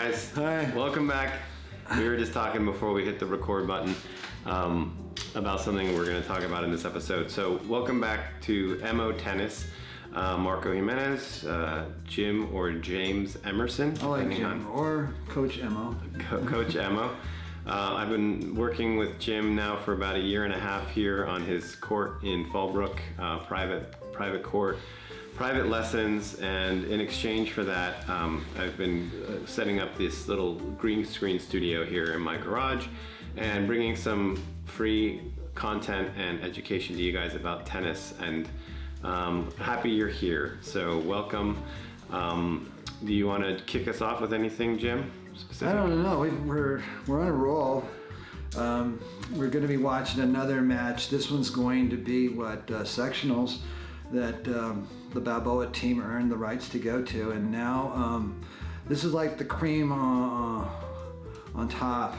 guys. Hi. Welcome back. We were just talking before we hit the record button about something we're going to talk about in this episode. So welcome back to Emo Tennis. Marco Jimenez, Jim or James Emerson. I like Jim or Coach Emo. Coach Emo. I've been working with Jim now for about a year and a half here on his court in Fallbrook, private court, private lessons, and in exchange for that, I've been setting up this little green screen studio here in my garage and bringing some free content and education to you guys about tennis, and happy you're here. So welcome. Do you want to kick us off with anything, Jim? Specific? I don't know. We're on a roll. We're going to be watching another match. This one's going to be sectionals that the Balboa team earned the rights to go to, and now this is like the cream on top.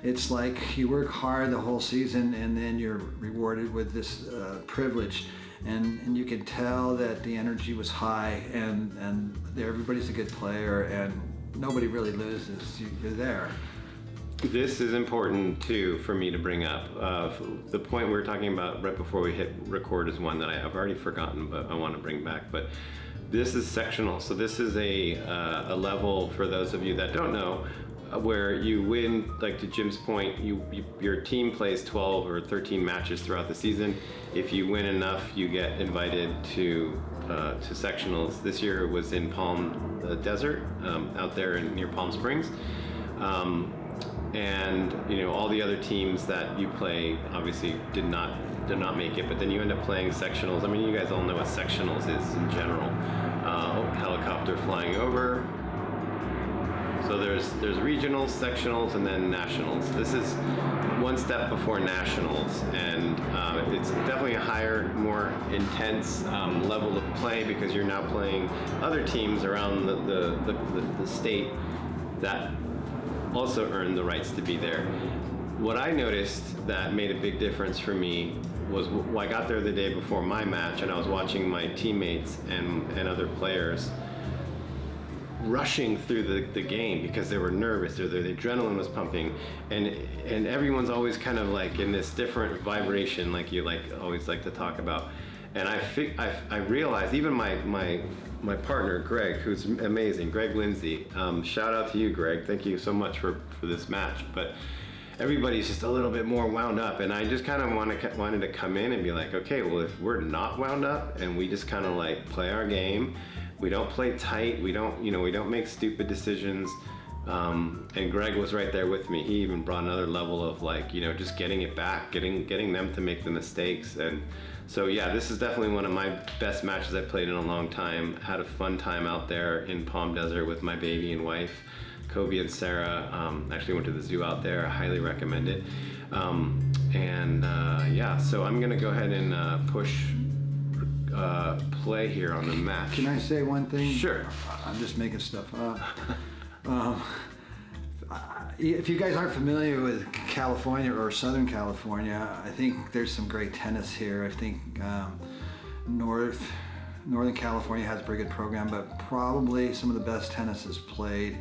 It's like you work hard the whole season, and then you're rewarded with this privilege. And you can tell that the energy was high, and everybody's a good player, and nobody really loses. You're there. This is important too for me to bring up. The point we were talking about right before we hit record is one that I've already forgotten, but I want to bring back. But this is sectional. So this is a level, for those of you that don't know, where you win, like to Jim's point, your team plays 12 or 13 matches throughout the season. If you win enough, you get invited to sectionals. This year it was in Palm Desert, out there near Palm Springs. And all the other teams that you play obviously did not make it, but then you end up playing sectionals. I mean, you guys all know what sectionals is in general. Helicopter flying over. So there's regionals, sectionals, and then nationals. This is one step before nationals, and it's definitely a higher, more intense level of play, because you're now playing other teams around the state that also earned the rights to be there. What I noticed that made a big difference for me was I got there the day before my match, and I was watching my teammates and other players rushing through the game because they were nervous, or the adrenaline was pumping, and everyone's always kind of like in this different vibration, like you always like to talk about. And I realized, even my partner Greg, who's amazing, Greg Lindsay, shout out to you, Greg, thank you so much for this match, but everybody's just a little bit more wound up, and I just kind of wanted to come in and be like, okay, well, if we're not wound up and we just kind of like play our game, we don't play tight, we don't make stupid decisions, and Greg was right there with me. He even brought another level of just getting it back, getting them to make the mistakes. And so yeah, this is definitely one of my best matches I've played in a long time. Had a fun time out there in Palm Desert with my baby and wife, Kobe and Sarah. Actually went to the zoo out there. I highly recommend it. So I'm gonna go ahead and push play here on the match. Can I say one thing? Sure. I'm just making stuff up. If you guys aren't familiar with California or Southern California, I think there's some great tennis here. I think Northern California has a pretty good program, but probably some of the best tennis is played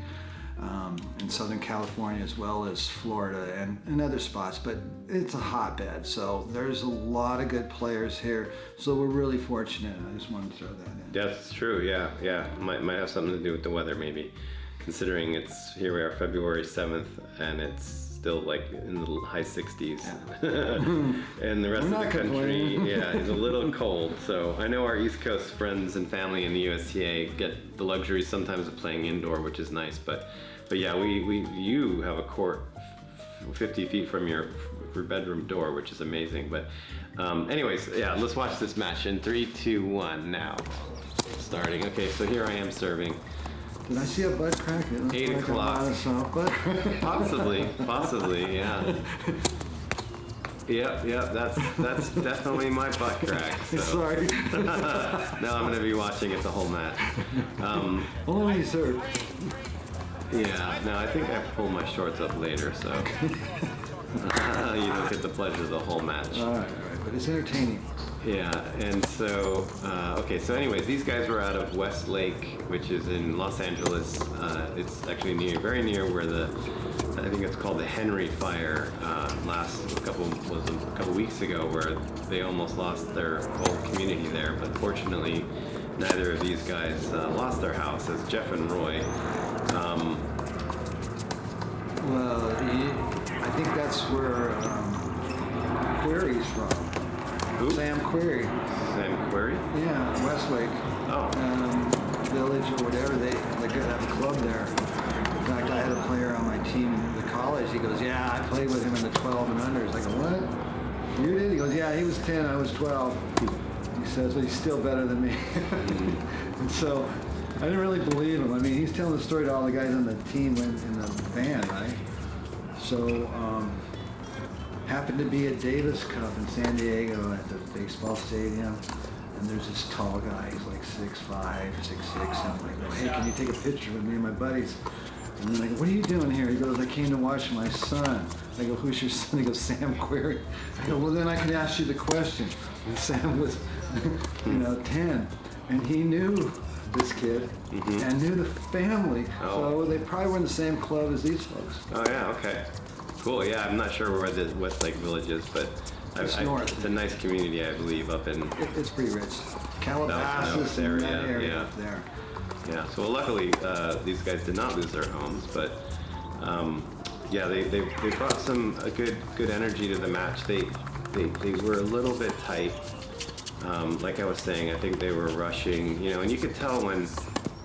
in Southern California, as well as Florida and other spots, but it's a hotbed, so there's a lot of good players here, so we're really fortunate. I just wanted to throw that in. That's true, yeah. Might have something to do with the weather, maybe, considering here we are February 7th, and it's still like in the high 60s. Yeah. And the rest of the country, is a little cold. So I know our East Coast friends and family in the USTA get the luxury sometimes of playing indoor, which is nice. But yeah, you have a court 50 feet from your bedroom door, which is amazing. But anyways, yeah, let's watch this match in 3, 2, 1 now. Starting. Okay, so here I am serving. Did I see a butt crack? 8 o'clock. Possibly, yeah. Yep, that's definitely my butt crack. So. Sorry. Now I'm gonna be watching it the whole match. Only serve. Yeah, no, I think I pull my shorts up later, so you don't get the pleasure of the whole match. All right, but it's entertaining. Yeah, and so, okay, so anyways, these guys were out of Westlake, which is in Los Angeles. It's actually very near where I think it's called the Henry Fire, a couple weeks ago, where they almost lost their whole community there, but fortunately, neither of these guys lost their house, as Jeff and Roy. Well, I think that's where Query's from. Who? Sam Query. Sam Query? Yeah, Westlake. Oh. Village or whatever. They have a club there. In fact, I had a player on my team in the college. He goes, yeah, I played with him in the 12 and unders. I go, what? You did? He goes, yeah, he was 10, I was 12. He says, well, he's still better than me. And so I didn't really believe him. I mean, he's telling the story to all the guys on the team in the band, right? So, happened to be at Davis Cup in San Diego at the baseball stadium, and there's this tall guy, he's like 6'5", 6'6", and I'm like, oh, hey, can you take a picture with me and my buddies? And then I go, what are you doing here? He goes, I came to watch my son. I go, who's your son? He goes, Sam Query. I go, well, then I can ask you the question. And Sam was, 10, and he knew this kid and knew the family, so they probably were in the same club as these folks. Oh, yeah, okay. Cool. Yeah, I'm not sure where the Westlake Village is, but It's north. It's a nice community, I believe, up in It's pretty rich. Calabasas and that area up there. Yeah. So luckily, these guys did not lose their homes, but they brought a good energy to the match. They were a little bit tight. Like I was saying, I think they were rushing. And you could tell when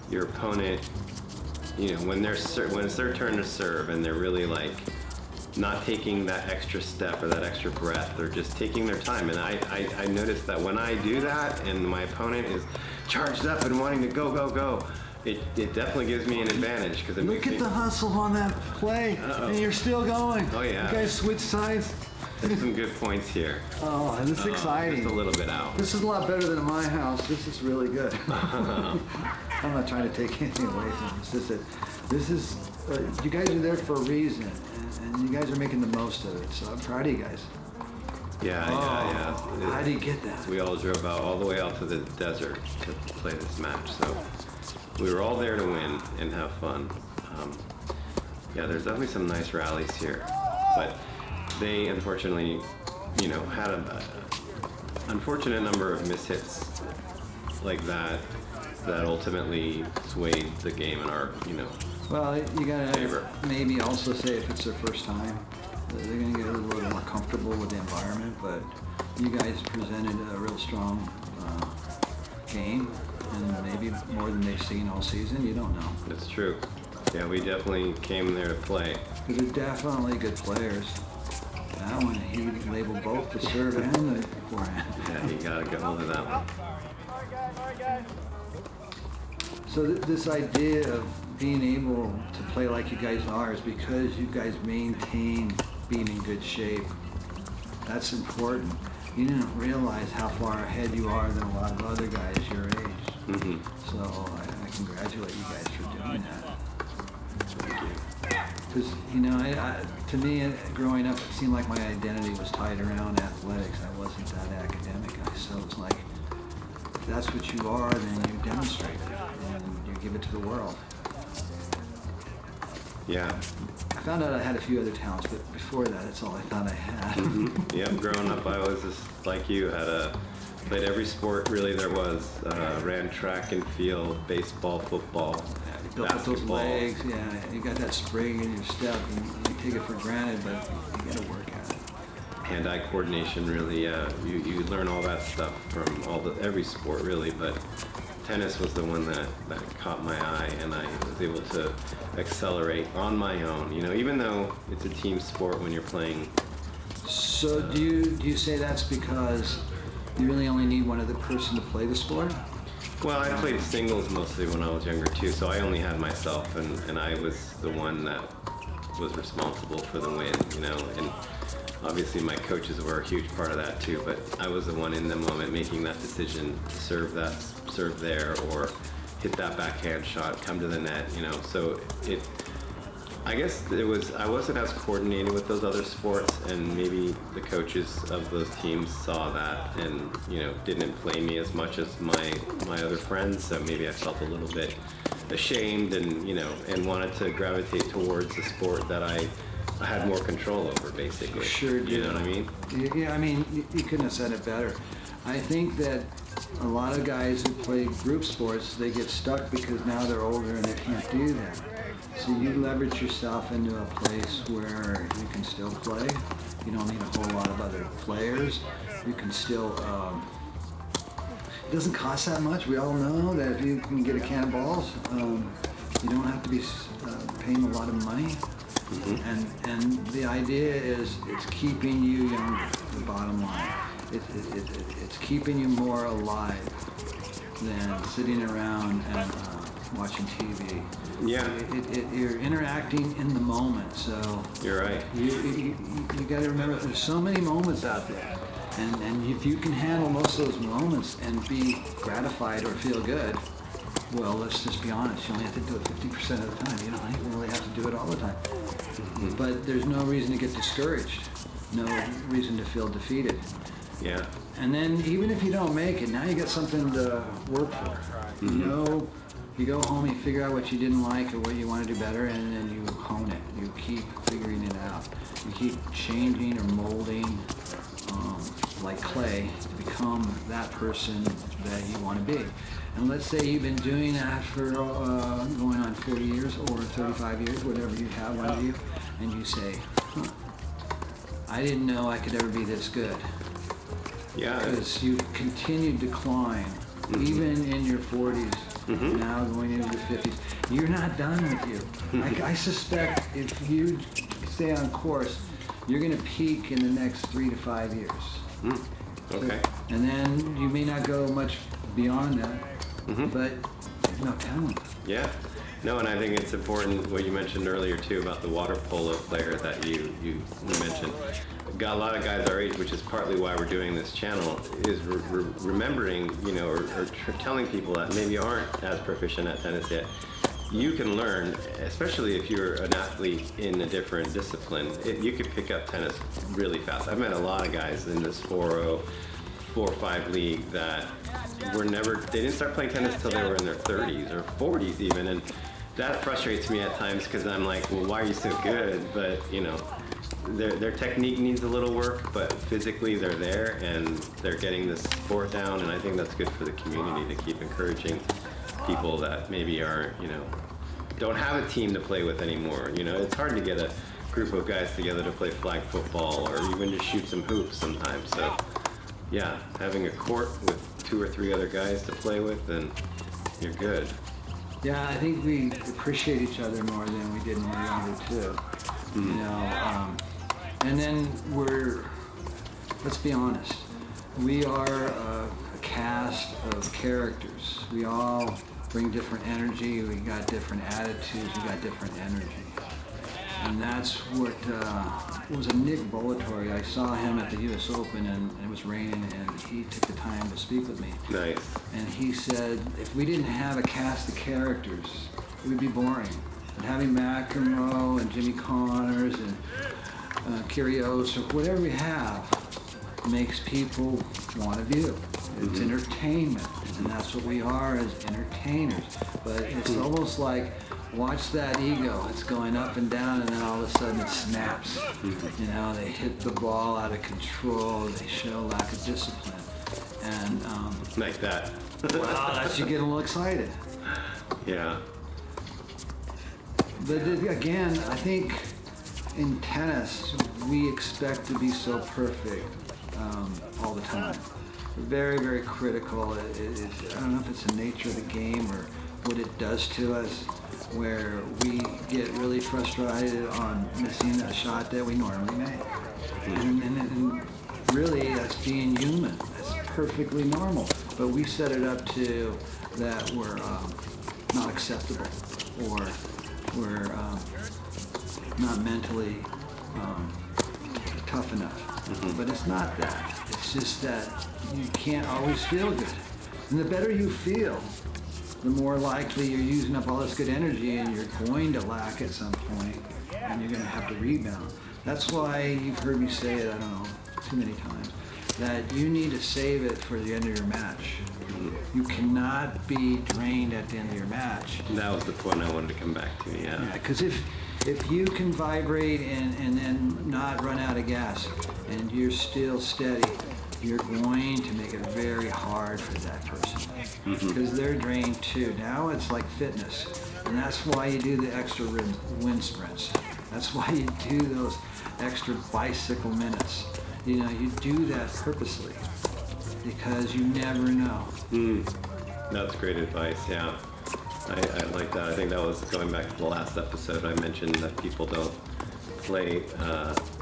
your opponent, when it's their turn to serve, and they're really like not taking that extra step or that extra breath. They're just taking their time. And I noticed that when I do that and my opponent is charged up and wanting to go, it definitely gives me an advantage. Because Look at the hustle on that play, and you're still going. Oh, yeah. You guys switch sides. There's some good points here. Oh, this is exciting. Just a little bit out. This is a lot better than in my house. This is really good. I'm not trying to take anything away from this. This is you guys are there for a reason, and you guys are making the most of it. So I'm proud of you guys. Yeah. How do you get that? We all drove out all the way out to the desert to play this match. So we were all there to win and have fun. There's definitely some nice rallies here, but they unfortunately, had an unfortunate number of mishits like that ultimately swayed the game in our, Well, you gotta favor. maybe also say if it's their first time, they're gonna get a little more comfortable with the environment. But you guys presented a real strong game, and maybe more than they've seen all season. You don't know. It's true. Yeah, we definitely came there to play. Because they're definitely good players. That one, he labeled both the serve and the forehand. Yeah, you gotta get hold of that one. So this idea of being able to play like you guys are is because you guys maintain being in good shape. That's important. You didn't realize how far ahead you are than a lot of other guys your age. Mm-hmm. So I congratulate you guys for doing that. Thank you. Because, to me, growing up, it seemed like my identity was tied around athletics. I wasn't that academic guy. So it's like, if that's what you are, then you demonstrate it and you give it to the world. Yeah. I found out I had a few other talents, but before that, that's all I thought I had. Mm-hmm. Yep, growing up, I was just like you, played every sport really there was. Ran track and field, baseball, football, Built up those basketball. legs, you got that spring in your step, and you take it for granted, but you got to work at it. Hand-eye coordination, really, you learn all that stuff from every sport, really, but tennis was the one that caught my eye, and I was able to accelerate on my own, even though it's a team sport when you're playing. So do you say that's because you really only need one other person to play the sport? Well, I played singles mostly when I was younger too, so I only had myself, and I was the one that was responsible for the win, and obviously my coaches were a huge part of that too, but I was the one in the moment making that decision to serve there, or hit that backhand shot, come to the net, so I guess I wasn't as coordinated with those other sports, and maybe the coaches of those teams saw that and, didn't play me as much as my other friends. So maybe I felt a little bit ashamed and wanted to gravitate towards the sport that I had more control over, basically. Sure did. You know what I mean? Yeah, I mean, you couldn't have said it better. I think that a lot of guys who play group sports, they get stuck because now they're older and they can't do that. So you leverage yourself into a place where you can still play. You don't need a whole lot of other players. You can still, it doesn't cost that much. We all know that if you can get a can of balls, you don't have to be paying a lot of money. Mm-hmm. And the idea is it's keeping you younger, the bottom line. It's keeping you more alive than sitting around and watching TV. Yeah. You're interacting in the moment, so You're right. You got to remember there's so many moments out there, and if you can handle most of those moments and be gratified or feel good, well, let's just be honest. You only have to do it 50% of the time. You don't even really have to do it all the time. Mm-hmm. But there's no reason to get discouraged. No reason to feel defeated. Yeah. And then even if you don't make it, now you got something to work for. Mm-hmm. You go home, you figure out what you didn't like or what you want to do better, and then you hone it. You keep figuring it out. You keep changing or molding like clay to become that person that you want to be. And let's say you've been doing that for going on 40 years or 35 years, whatever you have under you, and you say, I didn't know I could ever be this good. Yeah. Because you continued to climb, even in your 40s, now going into your 50s. You're not done with you. I suspect if you stay on course, you're going to peak in the next 3 to 5 years. Okay. And then you may not go much beyond that, but there's no talent. Yeah. No, and I think it's important what you mentioned earlier too about the water polo player that you mentioned. Got a lot of guys our age, which is partly why we're doing this channel, is remembering, or telling people that maybe aren't as proficient at tennis yet. You can learn, especially if you're an athlete in a different discipline. You could pick up tennis really fast. I've met a lot of guys in this 4-0, 4-5 league that they didn't start playing tennis till they were in their 30s or 40s even, and that frustrates me at times because I'm like, well, why are you so good? But their technique needs a little work, but physically they're there and they're getting the sport down, and I think that's good for the community to keep encouraging people that maybe are, don't have a team to play with anymore. It's hard to get a group of guys together to play flag football or even just shoot some hoops sometimes. So yeah, having a court with 2 or 3 other guys to play with, then you're good. Yeah, I think we appreciate each other more than we did when we were younger too. And then let's be honest, we are a cast of characters. We all bring different energy, we got different attitudes, we got different energy. And that's what was a Nick Bolatory. I saw him at the U.S. Open, and it was raining, and he took the time to speak with me. Nice. And he said, if we didn't have a cast of characters, it would be boring. And having McEnroe and Jimmy Connors and Kyrgios or whatever we have makes people want to view. It's entertainment, and that's what we are as entertainers. But it's almost like, watch that ego. It's going up and down, and then all of a sudden it snaps. They hit the ball out of control. They show lack of discipline, and like that. wow, that should get a little excited. Yeah. But again, I think in tennis we expect to be so perfect all the time. We're very, very critical. I don't know if it's the nature of the game or what it does to us, where we get really frustrated on missing a shot that we normally make. And really, that's being human. That's perfectly normal. But we set it up to that we're not acceptable, or we're not mentally tough enough. But it's not that. It's just that you can't always feel good. And the better you feel, the more likely you're using up all this good energy, and you're going to lack at some point. and you're going to have to rebound. That's why you've heard me say it, I don't know, too many times, that you need to save it for the end of your match. You cannot be drained at the end of your match. That was the point I wanted to come back to, yeah. Because if you can vibrate and then not run out of gas and you're still steady, you're going to make it very hard for that person because they're drained too. Now it's like fitness, and that's why you do the extra wind sprints. That's why you do those extra bicycle minutes. You know, you do that purposely because you never know. That's great advice, yeah. I like that. I think that was going back to the last episode. I mentioned that people don't play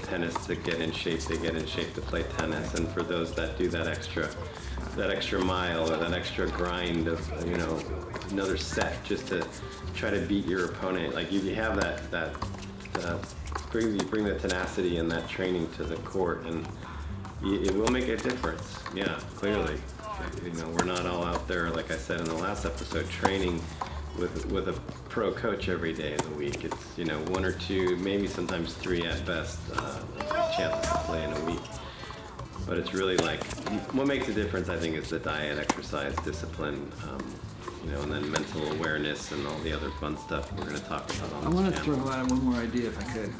tennis to get in shape. They get in shape to play tennis. And for those that do that extra mile or that extra grind of, you know, another set just to try to beat your opponent, like you have that you bring the tenacity and that training to the court, and it will make a difference. Yeah, clearly. You know, we're not all out there, like I said in the last episode, training with a pro coach every day of the week. It's, you know, 1 or 2, maybe sometimes 3 at best chances to play in a week. But it's really like, what makes a difference, I think, is the diet, exercise, discipline, you know, and then mental awareness and all the other fun stuff we're going to talk about on this I want to channel. throw out one more idea if I could.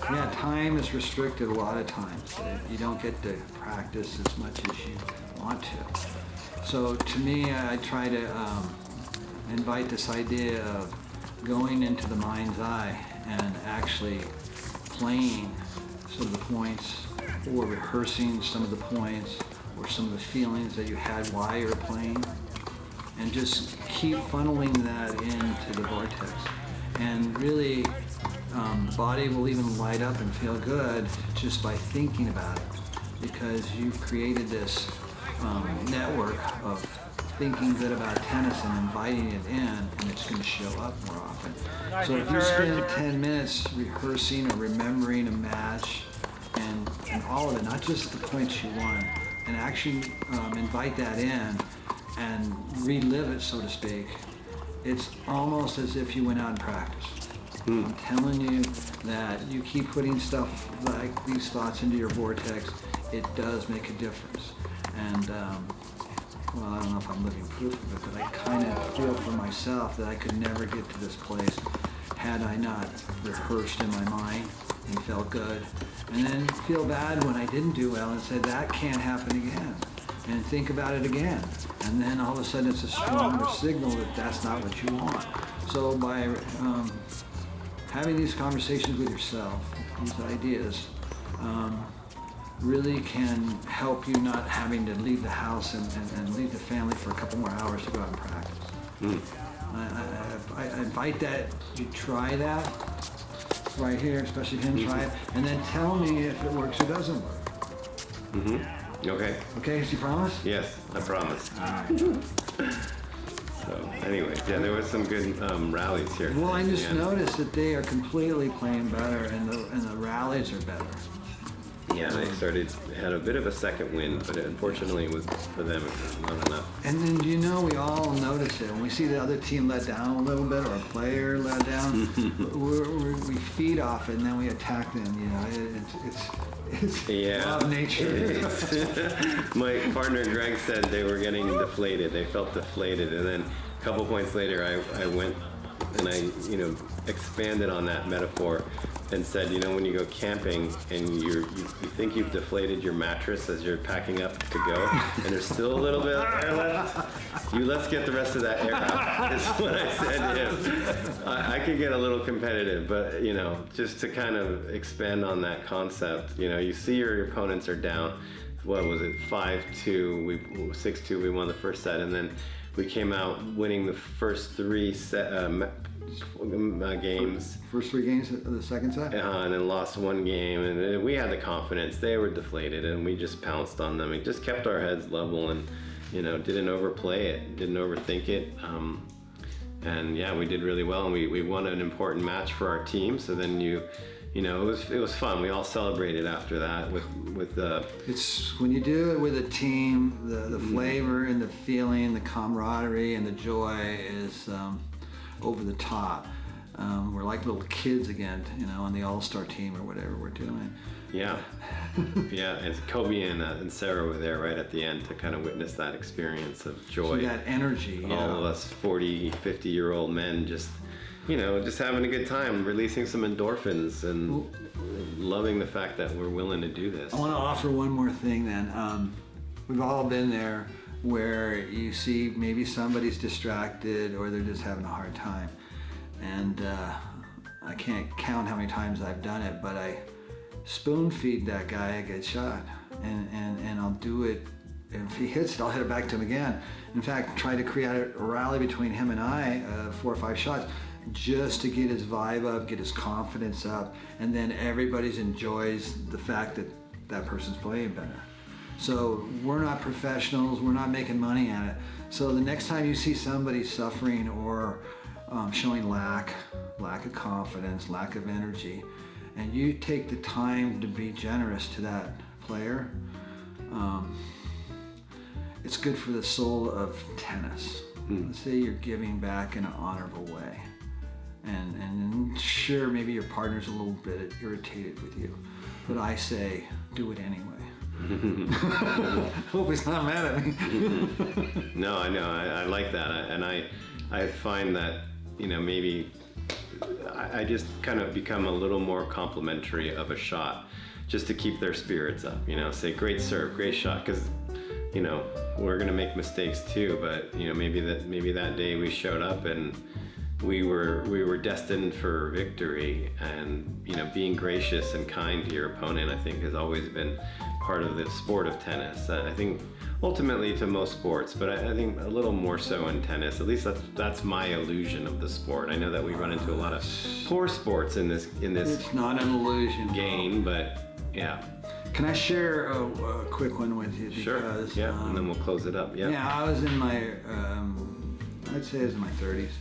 Yeah, time is restricted a lot of times. You don't get to practice as much as you want to. So to me, I try to invite this idea of going into the mind's eye and actually playing some of the points or rehearsing some of the points or some of the feelings that you had while you were playing, and just keep funneling that into the vortex. And really, the body will even light up and feel good just by thinking about it, because you've created this network of thinking good about tennis and inviting it in, and it's going to show up more often. So if you spend 10 minutes rehearsing or remembering a match and all of it, not just the points you won, and actually invite that in and relive it, so to speak, it's almost as if you went out and practiced. I'm telling you that you keep putting stuff like these thoughts into your vortex, it does make a difference. And well, I don't know if I'm living proof of it, but I kind of feel for myself that I could never get to this place had I not rehearsed in my mind and felt good. And then feel bad when I didn't do well and say, that can't happen again. And think about it again. And then all of a sudden it's a stronger signal that that's not what you want. So by having these conversations with yourself, these ideas, really can help you not having to leave the house and leave the family for a couple more hours to go out and practice. I invite that you try that right here, especially him, try it, and then tell me if it works or doesn't work. Okay. Okay, so you promise? Yes, I promise. All right. So, anyways, yeah, there was some good rallies here. Well, I just Yeah. noticed that they are completely playing better, and the rallies are better. Yeah, they had a bit of a second win, but unfortunately it was, for them, it was not enough. And then, you know, we all notice it. When we see the other team let down a little bit, or a player let down, we feed off it, and then we attack them, you know. It's law of nature. My partner Greg said they were getting deflated. They felt deflated. And then a couple points later, I went and I, you know, expanded on that metaphor and said, you know, when you go camping and you think you've deflated your mattress as you're packing up to go, and there's still a little bit of air left, let's get the rest of that air out, is what I said to him. I could get a little competitive, but, you know, just to kind of expand on that concept, you know, you see your opponents are down, what was it, 5-2, 6-2, we won the first set, and then we came out winning the first 3 games. First 3 games of the second set? And then lost 1 game, and we had the confidence. They were deflated, and we just pounced on them. We just kept our heads level and, you know, didn't overplay it, didn't overthink it. And yeah, we did really well, and we won an important match for our team. So then you know, it was fun. We all celebrated after that with the. It's when you do it with a team, the flavor and the feeling, the camaraderie and the joy is over the top. we're like little kids again, on the all-star team or whatever we're doing. Yeah. Yeah, and Kobe and Sarah were there right at the end to kind of witness that experience of joy. So that energy. All of us 40, 50-year-old men just having a good time, releasing some endorphins and loving the fact that we're willing to do this. I want to offer one more thing then. We've all been there where you see maybe somebody's distracted or they're just having a hard time. And I can't count how many times I've done it, but I spoon feed that guy a good shot. And I'll do it. And if he hits it, I'll hit it back to him again. In fact, try to create a rally between him and I, 4 or 5 shots, just to get his vibe up, get his confidence up, and then everybody enjoys the fact that that person's playing better. So we're not professionals, we're not making money at it. So the next time you see somebody suffering or showing lack of confidence, lack of energy, and you take the time to be generous to that player, it's good for the soul of tennis. Let's say you're giving back in an honorable way. And sure, maybe your partner's a little bit irritated with you, but I say, do it anyway. Hope he's not mad at me. No, I know. I like that. And I find that, maybe I just kind of become a little more complimentary of a shot just to keep their spirits up. Say, great serve, great shot. Because, we're going to make mistakes too. But, maybe that day we showed up and we were destined for victory, and being gracious and kind to your opponent, I think, has always been part of the sport of tennis. I think ultimately to most sports, but I think a little more so in tennis. At least that's my illusion of the sport. I know that we run into a lot of poor sports in this. It's not an illusion game, but yeah. Can I share a quick one with you? Sure. Yeah, and then we'll close it up. Yeah. Yeah, I was in my. I'd say I was in my 30s,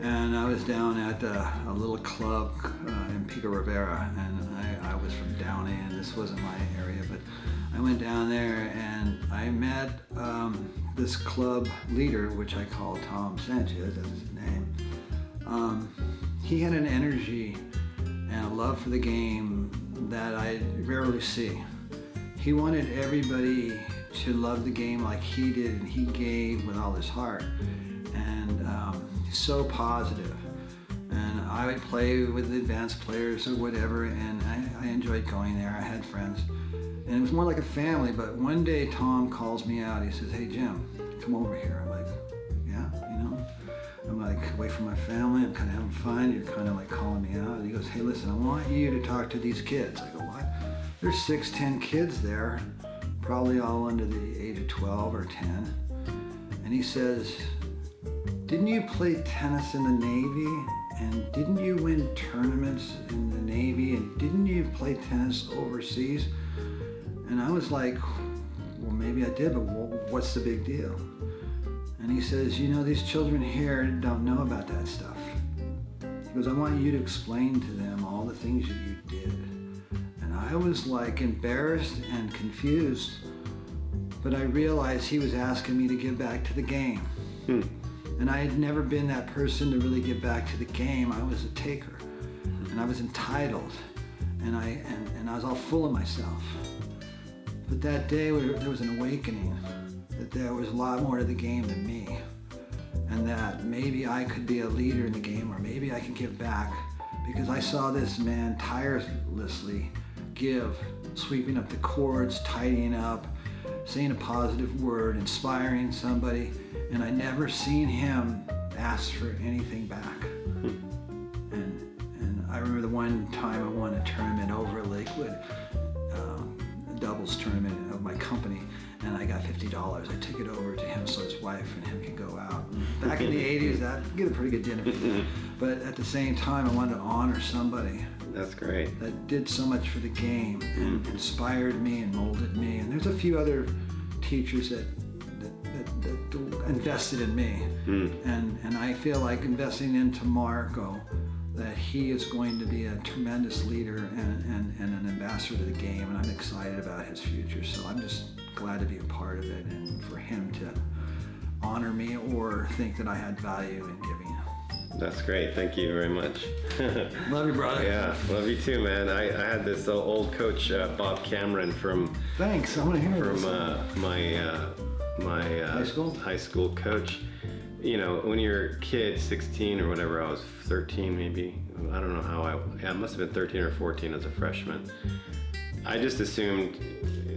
and I was down at a little club in Pico Rivera, and I was from down in. This wasn't my area, but I went down there and I met this club leader, which I call Tom Sanchez, that's his name. He had an energy and a love for the game that I rarely see. He wanted everybody to love the game like he did, and he gave with all his heart. And he's so positive. And I would play with the advanced players or whatever, and I enjoyed going there. I had friends. And it was more like a family, but one day Tom calls me out. He says, "Hey, Jim, come over here." I'm like, "Yeah, I'm like away from my family. I'm kind of having fun. You're kind of like calling me out." And he goes, "Hey, listen, I want you to talk to these kids." I go, "What?" There's 6, 10 kids there, probably all under the age of 12 or 10. And he says, "Didn't you play tennis in the Navy? And didn't you win tournaments in the Navy? And didn't you play tennis overseas?" And I was like, "Well, maybe I did, but what's the big deal?" And he says, "These children here don't know about that stuff." He goes, "I want you to explain to them all the things that you did." And I was like embarrassed and confused, but I realized he was asking me to give back to the game. And I had never been that person to really give back to the game. I was a taker, and I was entitled, and I was all full of myself. But that day there was an awakening that there was a lot more to the game than me, and that maybe I could be a leader in the game, or maybe I could give back, because I saw this man tirelessly give, sweeping up the courts, tidying up, saying a positive word, inspiring somebody, and I never seen him ask for anything back. And I remember the one time I won a tournament over at Lakewood, a doubles tournament of my company, and I got $50. I took it over to him so his wife and him could go out. Back in the 80s, that'd get a pretty good dinner. But at the same time, I wanted to honor somebody. That's great. That did so much for the game and inspired me and molded me. And there's a few other teachers that invested in me. And I feel like investing into Marco, that he is going to be a tremendous leader and an ambassador to the game, and I'm excited about his future. So I'm just glad to be a part of it, and for him to honor me or think that I had value in giving. That's great. Thank you very much. Love you, brother. Yeah, love you too, man. I had this old coach, Bob Cameron, from Thanks. I want to hear from this. my High school coach. You know, when you're a kid, 16 or whatever, I was 13 maybe. I don't know how I must have been 13 or 14 as a freshman. I just assumed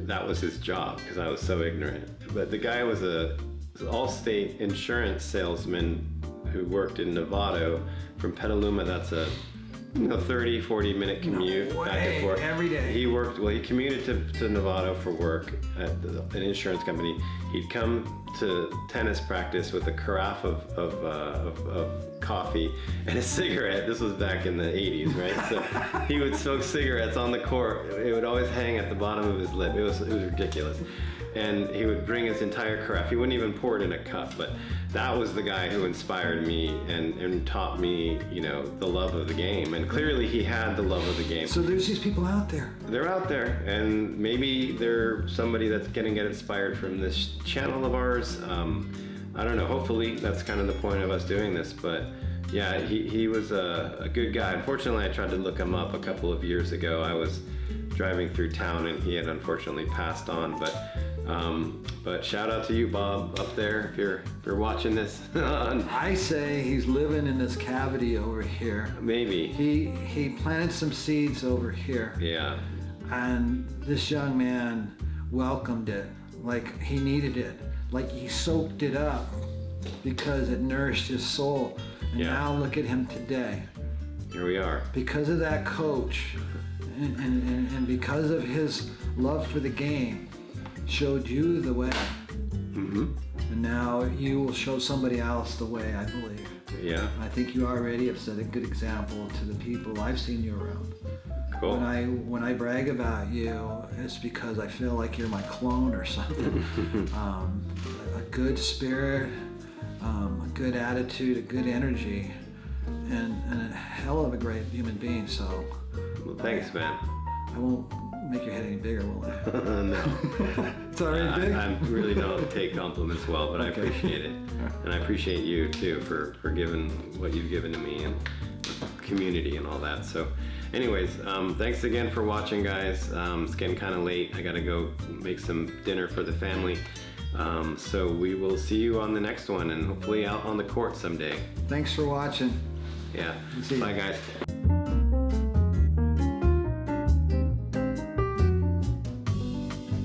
that was his job because I was so ignorant. But the guy was an Allstate insurance salesman who worked in Novato from Petaluma. That's a 30, 40-minute commute No back and forth. Every day. He commuted to Novato for work at an insurance company. He'd come to tennis practice with a carafe of coffee and a cigarette. This was back in the 80s, right? So he would smoke cigarettes on the court. It would always hang at the bottom of his lip. It was ridiculous. And he would bring his entire carafe. He wouldn't even pour it in a cup, but that was the guy who inspired me and taught me, the love of the game. And clearly he had the love of the game. So there's these people out there. They're out there, and maybe they're somebody that's going to get inspired from this channel of ours. I don't know. Hopefully that's kind of the point of us doing this. But yeah, he was a good guy. Unfortunately, I tried to look him up a couple of years ago. I was driving through town, and he had unfortunately passed on. But shout out to you, Bob, up there, if you're watching this. I say he's living in this cavity over here. Maybe. He planted some seeds over here. Yeah. And this young man welcomed it like he needed it. Like he soaked it up because it nourished his soul. And Yeah. now look at him today. Here we are. Because of that coach and because of his love for the game, showed you the way. Mm-hmm. And now you will show somebody else the way, I believe. Yeah. I think you already have set a good example to the people I've seen you around. Cool. When I brag about you, it's because I feel like you're my clone or something. A good spirit, a good attitude, a good energy, and a hell of a great human being. So, Well, thanks, man. I won't make your head any bigger, will I? No. It's already big. I really don't take compliments well, but I Okay. appreciate it. And I appreciate you too for giving what you've given to me and community and all that. So anyways, thanks again for watching, guys. It's getting kind of late. I gotta go make some dinner for the family. So we will see you on the next one and hopefully out on the court someday. Thanks for watching. Yeah. See you. Bye, guys.